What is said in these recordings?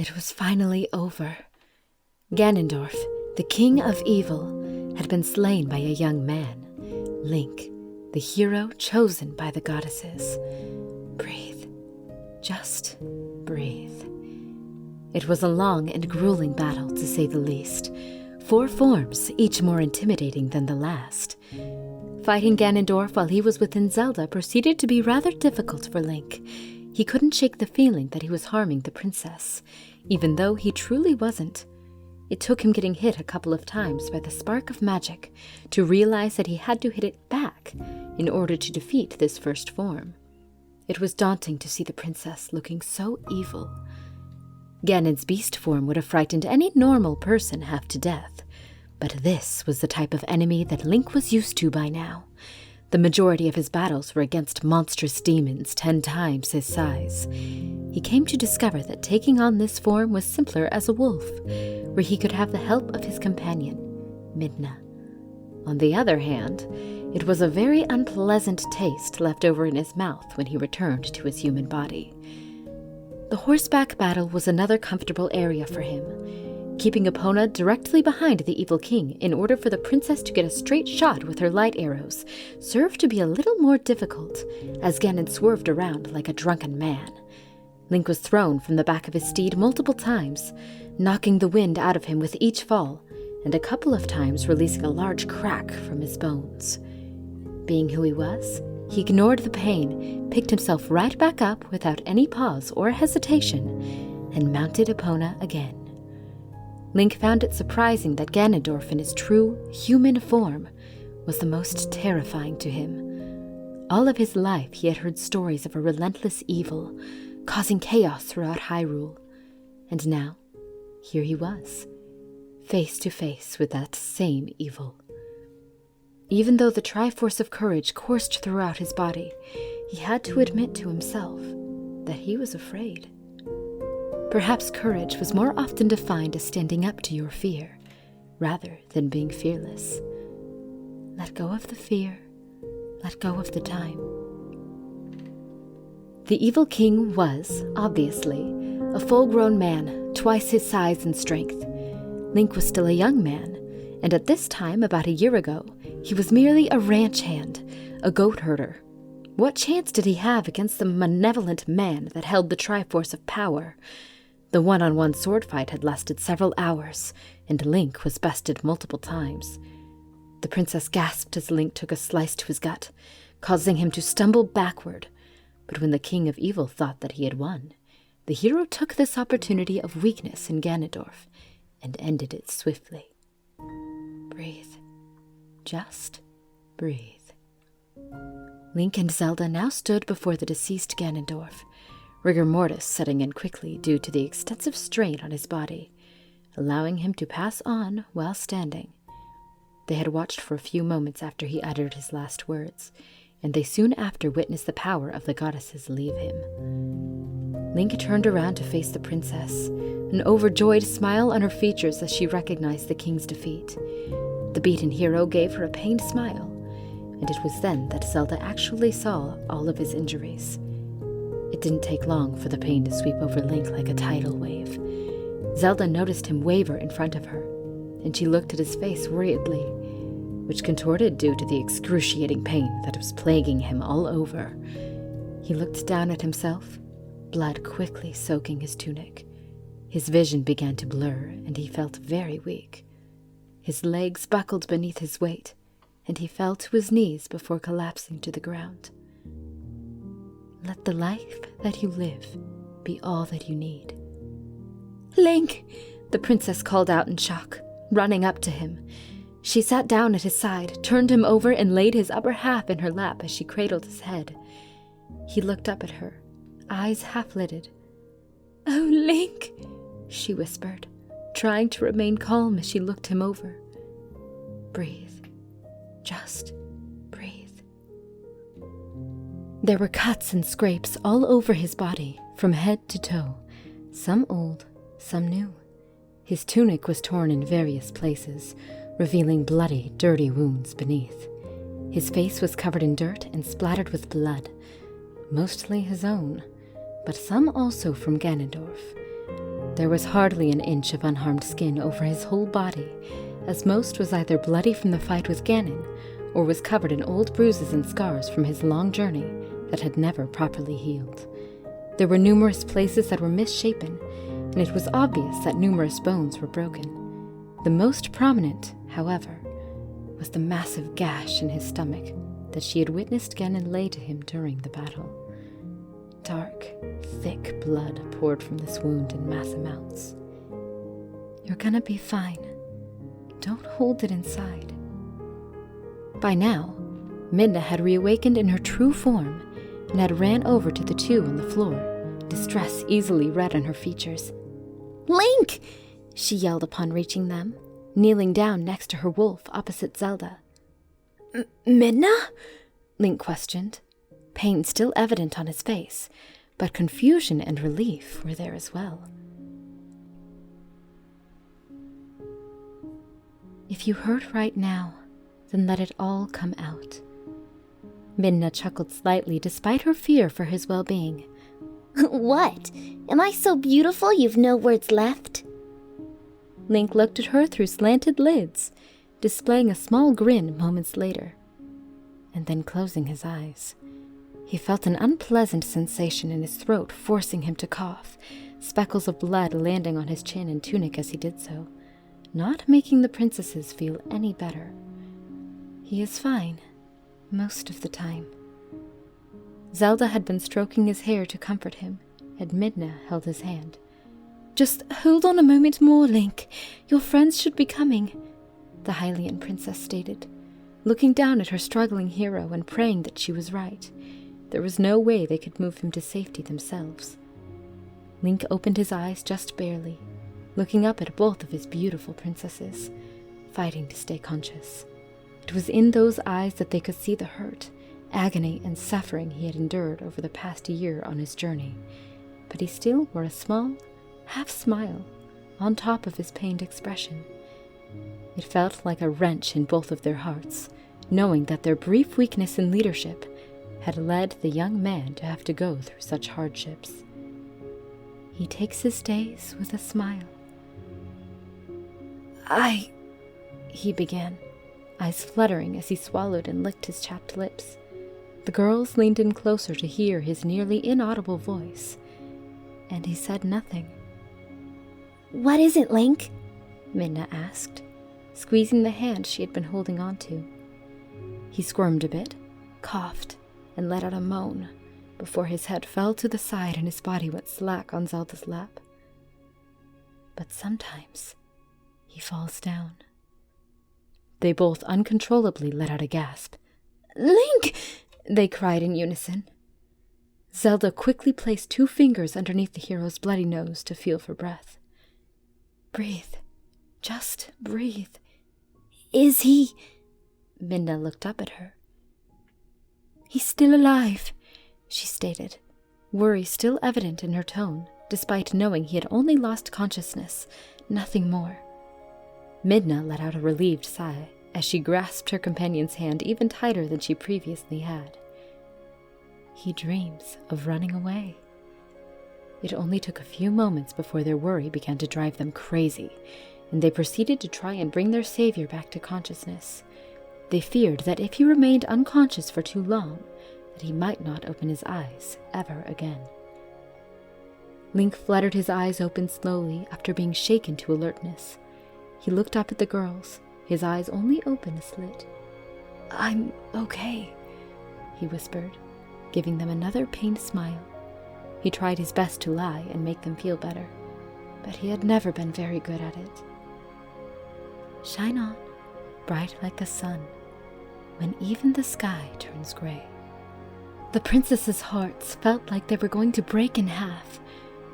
It was finally over. Ganondorf, the king of evil, had been slain by a young man, Link, the hero chosen by the goddesses. Breathe. Just breathe. It was a long and grueling battle, to say the least. 4 forms, each more intimidating than the last. Fighting Ganondorf while he was within Zelda proceeded to be rather difficult for Link. He couldn't shake the feeling that he was harming the princess, even though he truly wasn't. It took him getting hit a couple of times by the spark of magic to realize that he had to hit it back in order to defeat this first form. It was daunting to see the princess looking so evil. Ganon's beast form would have frightened any normal person half to death, but this was the type of enemy that Link was used to by now. The majority of his battles were against monstrous demons 10 times his size. He came to discover that taking on this form was simpler as a wolf, where he could have the help of his companion, Midna. On the other hand, it was a very unpleasant taste left over in his mouth when he returned to his human body. The horseback battle was another comfortable area for him. Keeping Epona directly behind the evil king in order for the princess to get a straight shot with her light arrows served to be a little more difficult, as Ganon swerved around like a drunken man. Link was thrown from the back of his steed multiple times, knocking the wind out of him with each fall, and a couple of times releasing a large crack from his bones. Being who he was, he ignored the pain, picked himself right back up without any pause or hesitation, and mounted Epona again. Link found it surprising that Ganondorf in his true human form was the most terrifying to him. All of his life he had heard stories of a relentless evil, causing chaos throughout Hyrule. And now, here he was, face to face with that same evil. Even though the Triforce of Courage coursed throughout his body, he had to admit to himself that he was afraid. Perhaps courage was more often defined as standing up to your fear, rather than being fearless. Let go of the fear, let go of the time. The evil king was, obviously, a full-grown man, twice his size and strength. Link was still a young man, and at this time, about a year ago, he was merely a ranch hand, a goat herder. What chance did he have against the malevolent man that held the Triforce of Power? The one-on-one sword fight had lasted several hours, and Link was bested multiple times. The princess gasped as Link took a slice to his gut, causing him to stumble backward. But when the king of evil thought that he had won, the hero took this opportunity of weakness in Ganondorf and ended it swiftly. Breathe. Just breathe. Link and Zelda now stood before the deceased Ganondorf, rigor mortis setting in quickly due to the extensive strain on his body, allowing him to pass on while standing. They had watched for a few moments after he uttered his last words, and they soon after witnessed the power of the goddesses leave him. Link turned around to face the princess, an overjoyed smile on her features as she recognized the king's defeat. The beaten hero gave her a pained smile, and it was then that Zelda actually saw all of his injuries. It didn't take long for the pain to sweep over Link like a tidal wave. Zelda noticed him waver in front of her, and she looked at his face worriedly, which contorted due to the excruciating pain that was plaguing him all over. He looked down at himself, blood quickly soaking his tunic. His vision began to blur, and he felt very weak. His legs buckled beneath his weight, and he fell to his knees before collapsing to the ground. Let the life that you live be all that you need. Link! The princess called out in shock, running up to him. She sat down at his side, turned him over, and laid his upper half in her lap as she cradled his head. He looked up at her, eyes half-lidded. "Oh, Link," she whispered, trying to remain calm as she looked him over. Breathe. Just breathe. There were cuts and scrapes all over his body, from head to toe, some old, some new. His tunic was torn in various places, revealing bloody, dirty wounds beneath. His face was covered in dirt and splattered with blood, mostly his own, but some also from Ganondorf. There was hardly an inch of unharmed skin over his whole body, as most was either bloody from the fight with Ganon, or was covered in old bruises and scars from his long journey that had never properly healed. There were numerous places that were misshapen, and it was obvious that numerous bones were broken. The most prominent, however, was the massive gash in his stomach that she had witnessed Ganon lay to him during the battle. Dark, thick blood poured from this wound in mass amounts. "You're gonna be fine. Don't hold it inside." By now, Midna had reawakened in her true form and had ran over to the two on the floor, distress easily read on her features. "Link!" she yelled upon reaching them, kneeling down next to her wolf opposite Zelda. "Midna?" Link questioned, pain still evident on his face, but confusion and relief were there as well. "If you hurt right now, then let it all come out." Midna chuckled slightly despite her fear for his well-being. "What? Am I so beautiful you've no words left?" Link looked at her through slanted lids, displaying a small grin moments later, and then closing his eyes. He felt an unpleasant sensation in his throat, forcing him to cough, speckles of blood landing on his chin and tunic as he did so, not making the princesses feel any better. He is fine, most of the time. Zelda had been stroking his hair to comfort him, and Midna held his hand. "Just hold on a moment more, Link. Your friends should be coming," the Hylian princess stated, looking down at her struggling hero and praying that she was right. There was no way they could move him to safety themselves. Link opened his eyes just barely, looking up at both of his beautiful princesses, fighting to stay conscious. It was in those eyes that they could see the hurt, agony, and suffering he had endured over the past year on his journey, but he still wore a small, half-smile on top of his pained expression. It felt like a wrench in both of their hearts, knowing that their brief weakness in leadership had led the young man to have to go through such hardships. He takes his days with a smile. He began, eyes fluttering as he swallowed and licked his chapped lips. The girls leaned in closer to hear his nearly inaudible voice, and he said nothing. "What is it, Link?" Midna asked, squeezing the hand she had been holding on to. He squirmed a bit, coughed, and let out a moan, before his head fell to the side and his body went slack on Zelda's lap. But sometimes he falls down. They both uncontrollably let out a gasp. "Link!" they cried in unison. Zelda quickly placed 2 fingers underneath the hero's bloody nose to feel for breath. "Breathe. Just breathe." "Is he—" Midna looked up at her. "He's still alive," she stated, worry still evident in her tone, despite knowing he had only lost consciousness, nothing more. Midna let out a relieved sigh as she grasped her companion's hand even tighter than she previously had. He dreams of running away. It only took a few moments before their worry began to drive them crazy, and they proceeded to try and bring their savior back to consciousness. They feared that if he remained unconscious for too long, that he might not open his eyes ever again. Link fluttered his eyes open slowly after being shaken to alertness. He looked up at the girls, his eyes only open a slit. "I'm okay," he whispered, giving them another pained smile. He tried his best to lie and make them feel better, but he had never been very good at it. "Shine on, bright like the sun, when even the sky turns gray." The princesses' hearts felt like they were going to break in half.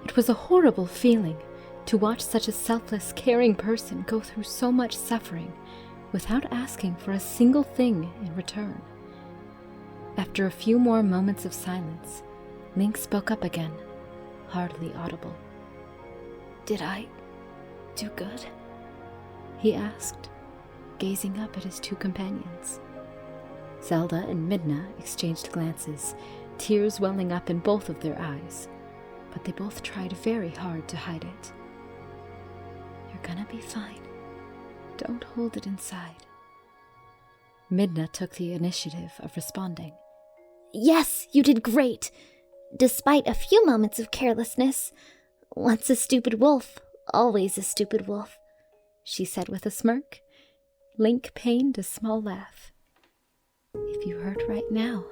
It was a horrible feeling to watch such a selfless, caring person go through so much suffering without asking for a single thing in return. After a few more moments of silence, Link spoke up again, hardly audible. "Did I do good?" he asked, gazing up at his 2 companions. Zelda and Midna exchanged glances, tears welling up in both of their eyes, but they both tried very hard to hide it. gonna be fine. Don't hold it inside. Midna took the initiative of responding. Yes, you did great. Despite a few moments of carelessness. Once a stupid wolf, always a stupid wolf, she said with a smirk. Link pained a small laugh. If you hurt right now,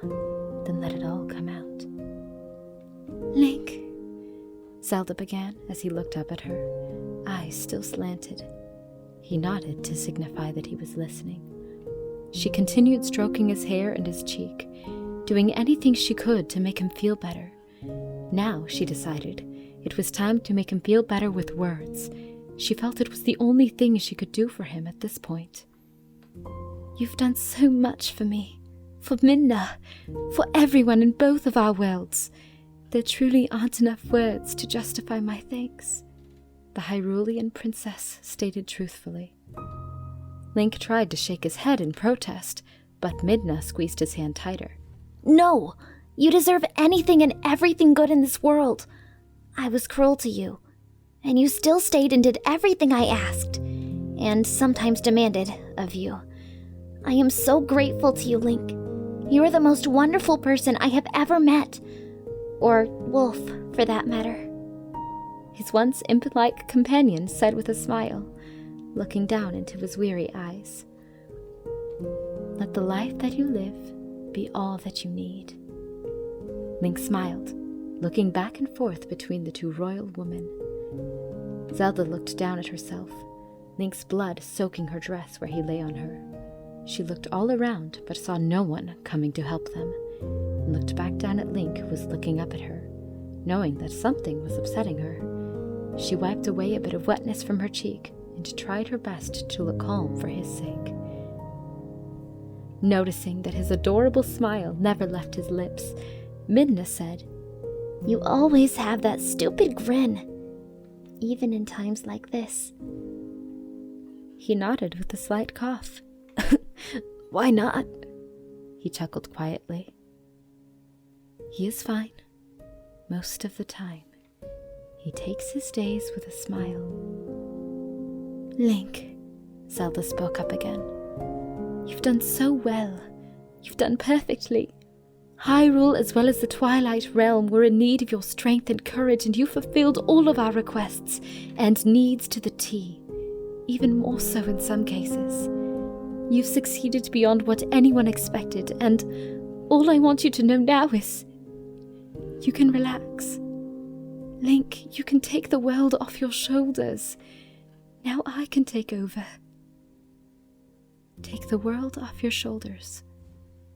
then let it all come out. Link, Zelda began as he looked up at her, eyes still slanted. He nodded to signify that he was listening. She continued stroking his hair and his cheek, doing anything she could to make him feel better. Now, she decided, it was time to make him feel better with words. She felt it was the only thing she could do for him at this point. You've done so much for me, for Midna, for everyone in both of our worlds. There truly aren't enough words to justify my thanks, the Hyrulean princess stated truthfully. Link tried to shake his head in protest, but Midna squeezed his hand tighter. No, you deserve anything and everything good in this world. I was cruel to you, and you still stayed and did everything I asked, and sometimes demanded of you. I am so grateful to you, Link. You are the most wonderful person I have ever met. Or wolf, for that matter. His once imp-like companion said with a smile, looking down into his weary eyes. Let the life that you live be all that you need. Link smiled, looking back and forth between the two royal women. Zelda looked down at herself, Link's blood soaking her dress where he lay on her. She looked all around, but saw no one coming to help them, and looked back down at Link, who was looking up at her, knowing that something was upsetting her. She wiped away a bit of wetness from her cheek, and tried her best to look calm for his sake. Noticing that his adorable smile never left his lips, Midna said, You always have that stupid grin, even in times like this. He nodded with a slight cough. Why not? He chuckled quietly. He is fine, most of the time. He takes his days with a smile. Link, Zelda spoke up again. You've done so well. You've done perfectly. Hyrule, as well as the Twilight realm, were in need of your strength and courage, and you fulfilled all of our requests and needs to the T, even more so in some cases. You've succeeded beyond what anyone expected, and all I want you to know now is you can relax. Link, you can take the world off your shoulders. Now I can take over. Take the world off your shoulders.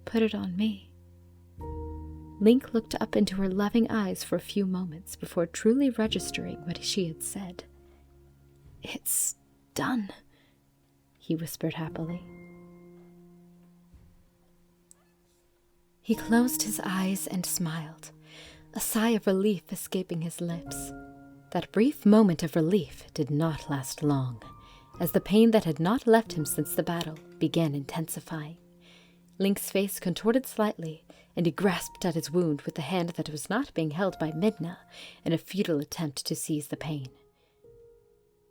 Put it on me. Link looked up into her loving eyes for a few moments before truly registering what she had said. It's done, he whispered happily. He closed his eyes and smiled, a sigh of relief escaping his lips. That brief moment of relief did not last long, as the pain that had not left him since the battle began intensifying. Link's face contorted slightly, and he grasped at his wound with the hand that was not being held by Midna in a futile attempt to seize the pain.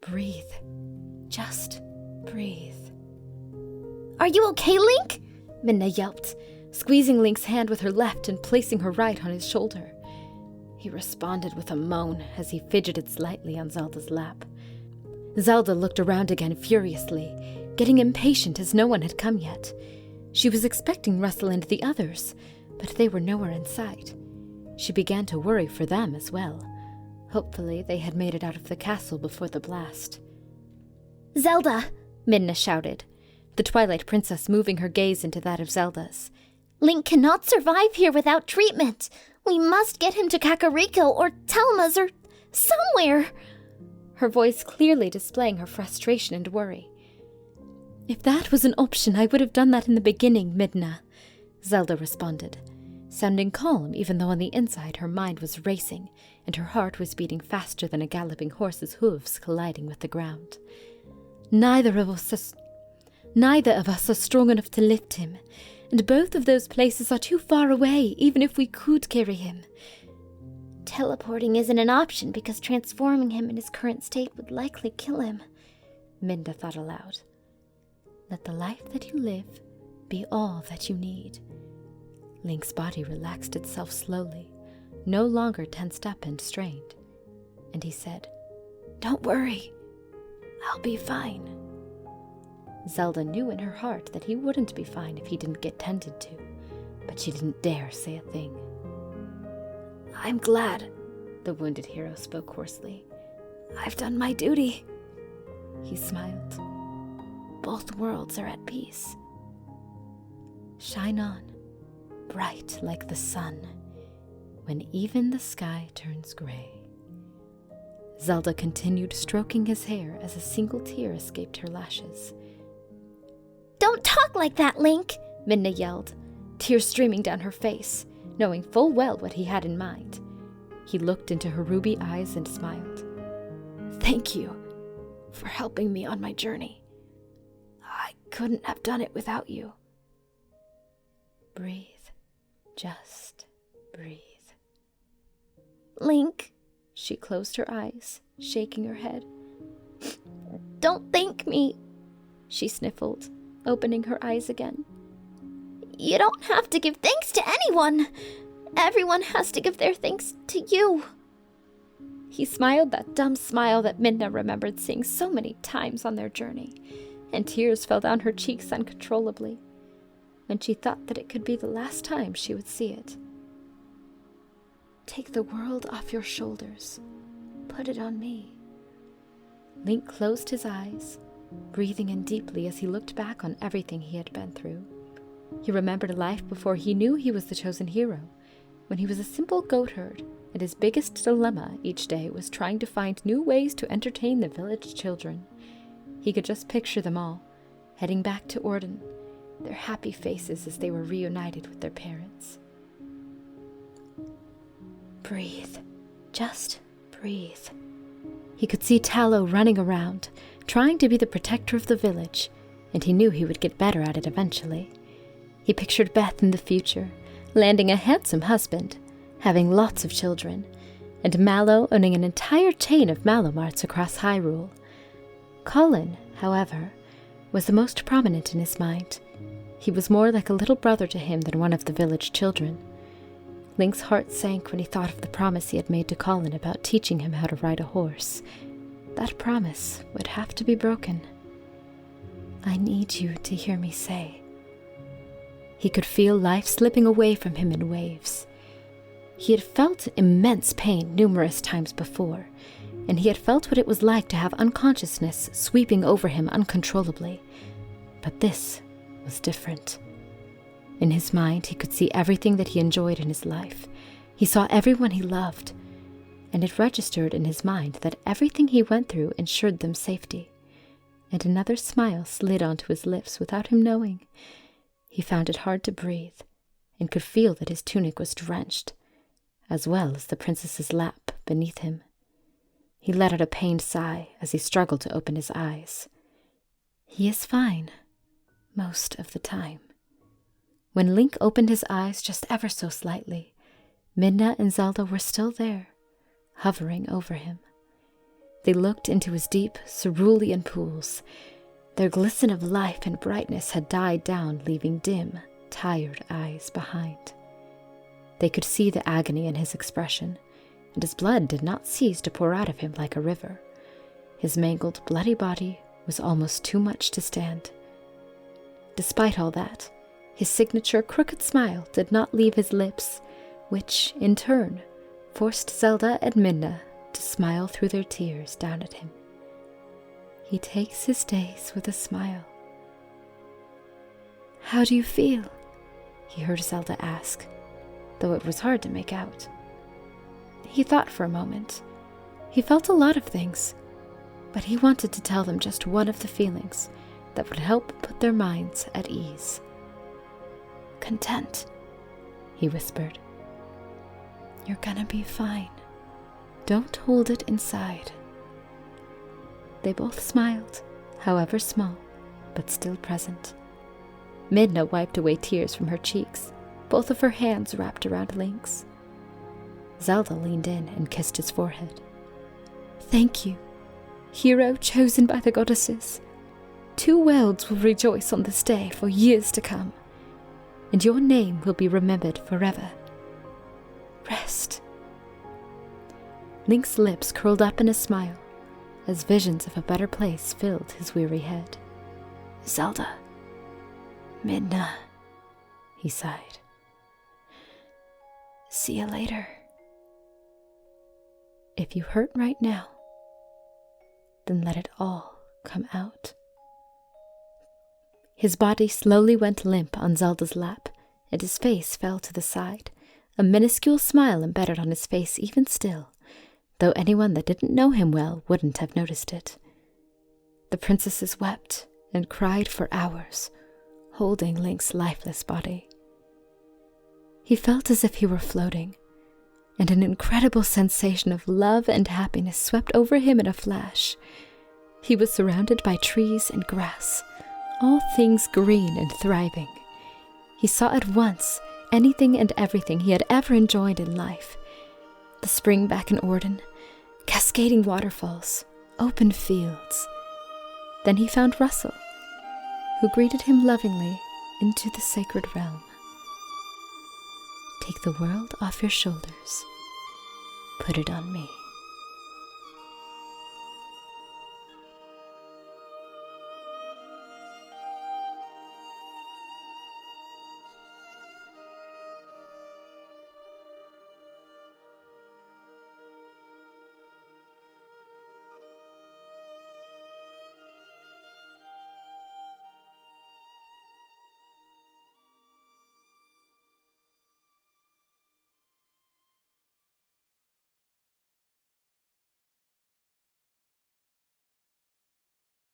Breathe. Just breathe. Are you okay, Link? Midna yelped, squeezing Link's hand with her left and placing her right on his shoulder. He responded with a moan as he fidgeted slightly on Zelda's lap. Zelda looked around again furiously, getting impatient as no one had come yet. She was expecting Russell and the others, but they were nowhere in sight. She began to worry for them as well. Hopefully they had made it out of the castle before the blast. Zelda! Midna shouted, the Twilight Princess moving her gaze into that of Zelda's. Link cannot survive here without treatment. We must get him to Kakariko or Telma's or somewhere. Her voice clearly displaying her frustration and worry. If that was an option, I would have done that in the beginning, Midna, Zelda responded, sounding calm even though on the inside her mind was racing and her heart was beating faster than a galloping horse's hooves colliding with the ground. Neither of us are strong enough to lift him, and both of those places are too far away, even if we could carry him. Teleporting isn't an option because transforming him in his current state would likely kill him. Midna thought aloud. Let the life that you live be all that you need. Link's body relaxed itself slowly, no longer tensed up and strained, and he said, "Don't worry, I'll be fine." Zelda knew in her heart that he wouldn't be fine if he didn't get tended to, but she didn't dare say a thing. "I'm glad," the wounded hero spoke hoarsely. "I've done my duty." He smiled. "Both worlds are at peace. Shine on, bright like the sun, when even the sky turns gray." Zelda continued stroking his hair as a single tear escaped her lashes. Don't talk like that, Link, Midna yelled, tears streaming down her face, knowing full well what he had in mind. He looked into her ruby eyes and smiled. "Thank you for helping me on my journey. I couldn't have done it without you." Breathe. Just breathe. Link, She closed her eyes, shaking her head. don't thank me. She sniffled, opening her eyes again. You don't have to give thanks to anyone. Everyone has to give their thanks to you. He smiled that dumb smile that Midna remembered seeing so many times on their journey, and tears fell down her cheeks uncontrollably when she thought that it could be the last time she would see it. Take the world off your shoulders. Put it on me. Link closed his eyes, breathing in deeply as he looked back on everything he had been through. He remembered a life before he knew he was the chosen hero, when he was a simple goatherd, and his biggest dilemma each day was trying to find new ways to entertain the village children. He could just picture them all, heading back to Orden, their happy faces as they were reunited with their parents. Breathe. Just breathe. He could see Tallow running around, trying to be the protector of the village, and he knew he would get better at it eventually. He pictured Beth in the future, landing a handsome husband, having lots of children, and Mallow owning an entire chain of Mallow-marts across Hyrule. Colin, however, was the most prominent in his mind. He was more like a little brother to him than one of the village children. Link's heart sank when he thought of the promise he had made to Colin about teaching him how to ride a horse. That promise would have to be broken. I need you to hear me say. He could feel life slipping away from him in waves. He had felt immense pain numerous times before, and he had felt what it was like to have unconsciousness sweeping over him uncontrollably. But this was different. In his mind, he could see everything that he enjoyed in his life. He saw everyone he loved, and it registered in his mind that everything he went through ensured them safety. And another smile slid onto his lips without him knowing. He found it hard to breathe, and could feel that his tunic was drenched, as well as the princess's lap beneath him. He let out a pained sigh as he struggled to open his eyes. He is fine, most of the time. When Link opened his eyes just ever so slightly, Midna and Zelda were still there, hovering over him. They looked into his deep, cerulean pools. Their glisten of life and brightness had died down, leaving dim, tired eyes behind. They could see the agony in his expression, and his blood did not cease to pour out of him like a river. His mangled, bloody body was almost too much to stand. Despite all that, his signature crooked smile did not leave his lips, which, in turn, forced Zelda and Midna to smile through their tears down at him. He takes his days with a smile. How do you feel? He heard Zelda ask, though it was hard to make out. He thought for a moment. He felt a lot of things, but he wanted to tell them just one of the feelings that would help put their minds at ease. Content, he whispered. You're gonna be fine. Don't hold it inside. They both smiled, however small, but still present. Midna wiped away tears from her cheeks, both of her hands wrapped around Link's. Zelda leaned in and kissed his forehead. Thank you. hero chosen by the goddesses. 2 worlds will rejoice on this day for years to come, and your name will be remembered forever. Rest. Link's lips curled up in a smile as visions of a better place filled his weary head. Zelda. Midna, he sighed. See you later. If you hurt right now, then let it all come out. His body slowly went limp on Zelda's lap, and his face fell to the side, a minuscule smile embedded on his face even still, though anyone that didn't know him well wouldn't have noticed it. The princesses wept and cried for hours, holding Link's lifeless body. He felt as if he were floating, and an incredible sensation of love and happiness swept over him in a flash. He was surrounded by trees and grass, all things green and thriving. He saw at once anything and everything he had ever enjoyed in life. The spring back in Orden, cascading waterfalls, open fields. Then he found Russell, who greeted him lovingly into the sacred realm. Take the world off your shoulders. Put it on me.